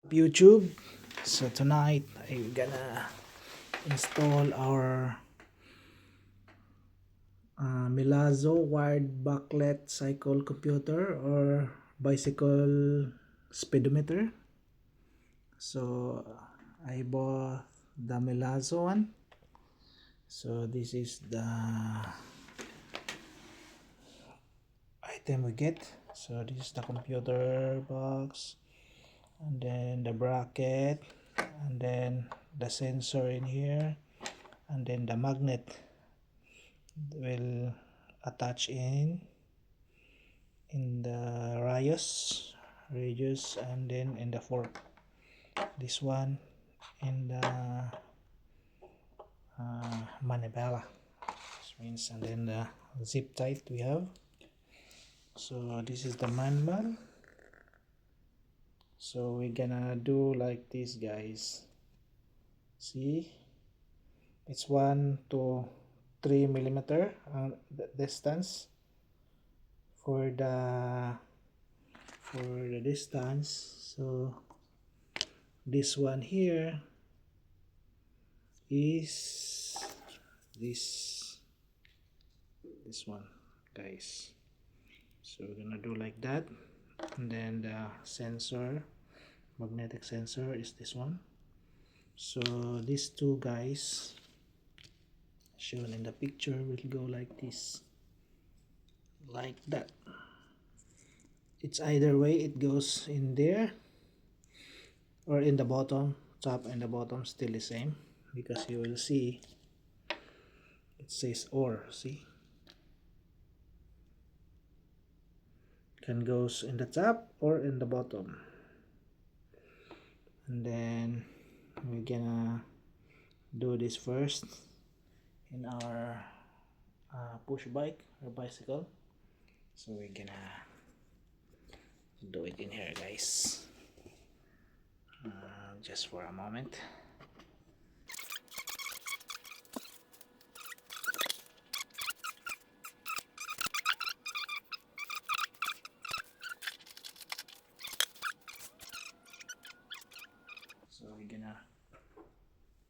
YouTube. So tonight I'm gonna install our MELAZO wired backlit cycle computer or bicycle speedometer. So I bought the MELAZO one. So this is the item we get. So this is the computer box, and then the bracket, and then the sensor in here, and then the magnet will attach in the radius, and then in the fork. This one in the manivela, which means, and then the zip tight we have. So this is the manual. So we're gonna do like this, guys. See, it's 1 to 3 millimeter the distance for the distance. So this one here is this one, guys. So we're gonna do like that, and then the sensor, magnetic sensor, is this one. So these two guys shown in the picture will go like this, like that. It's either way, it goes in there or in the bottom. Top and the bottom still the same, because you will see it says or. See, can goes in the top or in the bottom. And then we're gonna do this first in our push bike or bicycle. So we're gonna do it in here, guys. Just for a moment. So we're gonna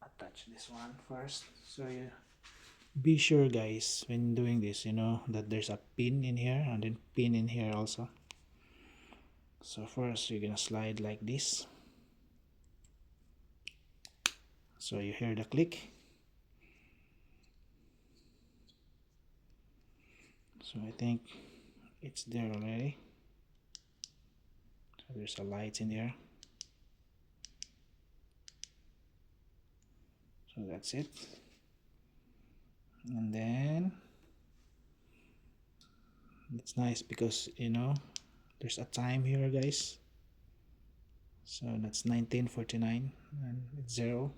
attach this one first. So you be sure, guys, when doing this, you know that there's a pin in here and then pin in here also. So first you're gonna slide like this, so you hear the click. So I think it's there already. So there's a light in there. So that's it. And then it's nice because you know there's a time here, guys. So that's 1949 and it's 0.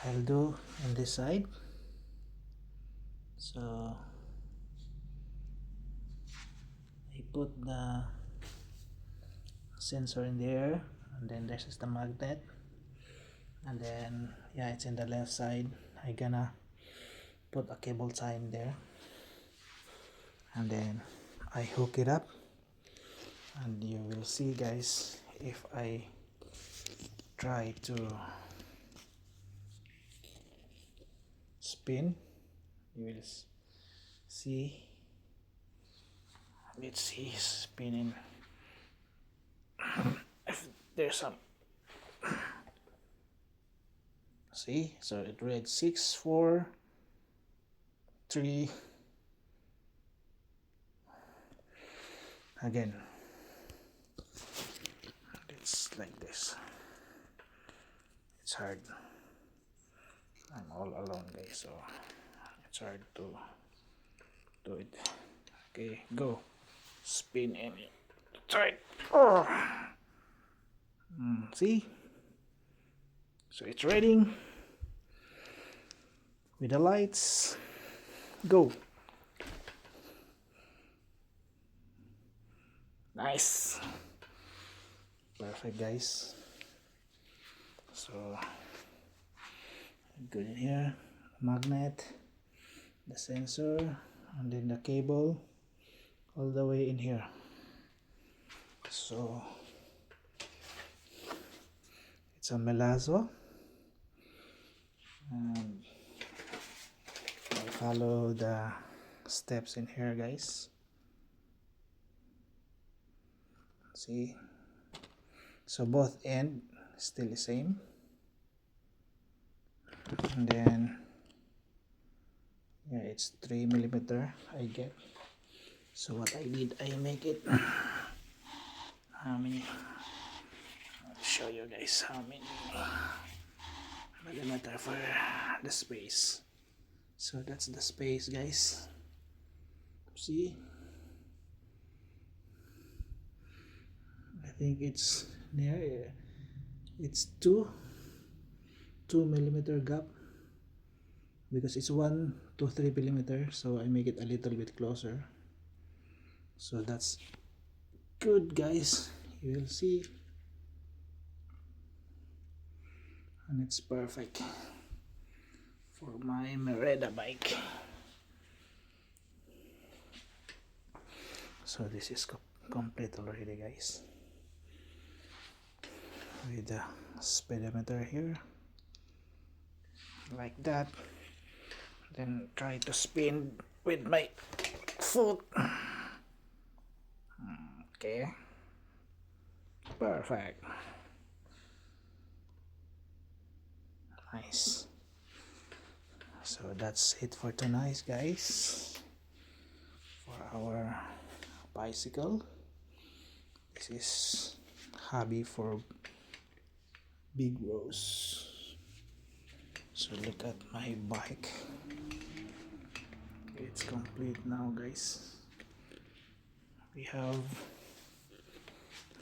I'll do on this side. So I put the sensor in there, and then this is the magnet, and then yeah, it's in the left side. I gonna put a cable tie in there, and then I hook it up, and you will see, guys, if I try to spin, you will See, let's see, spinning. If there's some, see, so it read 6 4 3 again. It's like this. It's hard. I'm all alone, guys, so it's hard to do it. Okay, go. Spin in it. Try it. Oh. See? So it's ready. With the lights. Go. Nice. Perfect, guys. So good in here. Magnet, the sensor, and then the cable all the way in here. So it's a MELAZO, and I'll follow the steps in here, guys. See, so both end still the same, and then yeah, it's 3mm I get. So what I did, I make it how many, I'll show you guys how many millimeter for the space. So that's the space, guys. See, I think it's near, it's 2mm gap, because it's 1 to 3mm, so I make it a little bit closer. So that's good, guys. You will see, and it's perfect for my Merida bike. So this is complete already, guys, with the speedometer here, like that. Then try to spin with my foot. Okay, perfect, nice. So that's it for tonight, guys, for our bicycle. This is hobby for big rows. So look at my bike. It's complete now, guys. We have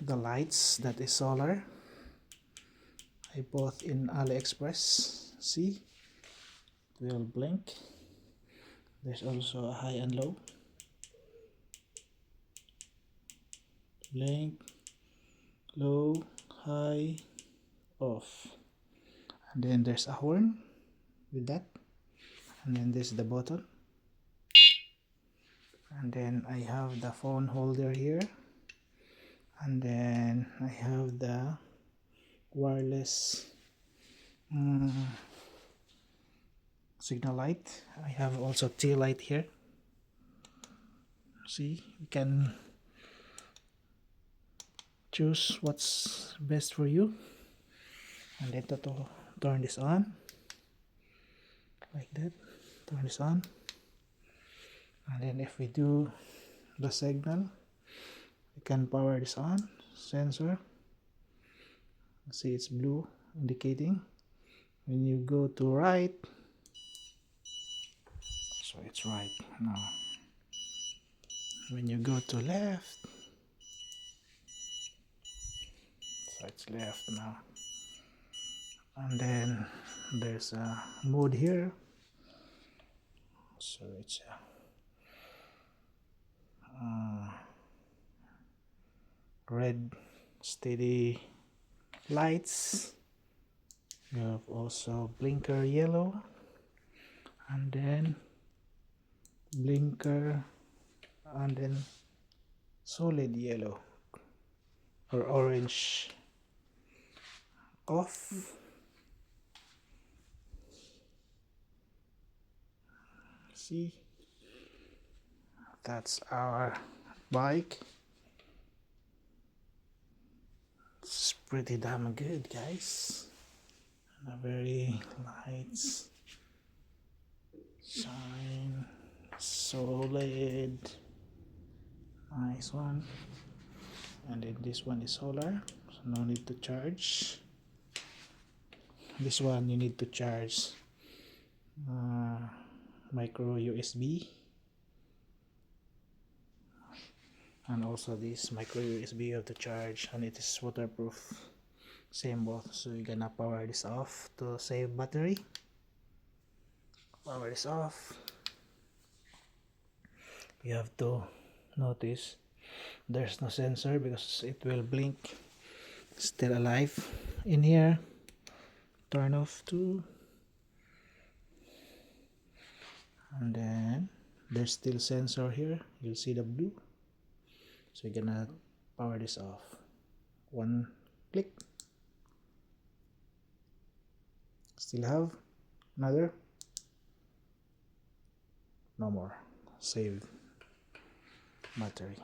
the lights, that is solar. I bought in AliExpress. See, it will blink. There's also a high and low. Blink, low, high, off. And then there's a horn with that. And then there's the button. And then I have the phone holder here. And then I have the wireless signal light. I have also tail light here. See, you can choose what's best for you. And then to turn this on, like that. Turn this on. And then if we do the signal, we can power this on. Sensor, see, it's blue indicating when you go to right, so it's right now. When you go to left, so it's left now. And then there's a mode here, so it's red steady lights. You have also blinker yellow, and then blinker, and then solid yellow or orange off. See, That's our bike. It's pretty damn good, guys. And a very lights shine, solid, nice one. And then this one is solar, so no need to charge. This one you need to charge micro USB, and also this micro USB you have to charge, and it is waterproof, same both. So you're gonna power this off to save battery. Power this off. You have to notice there's no sensor because it will blink. Still alive in here. Turn off too, and then there's still sensor here. You'll see the blue. So you're gonna power this off. One click. Still have another. No more. Save battery.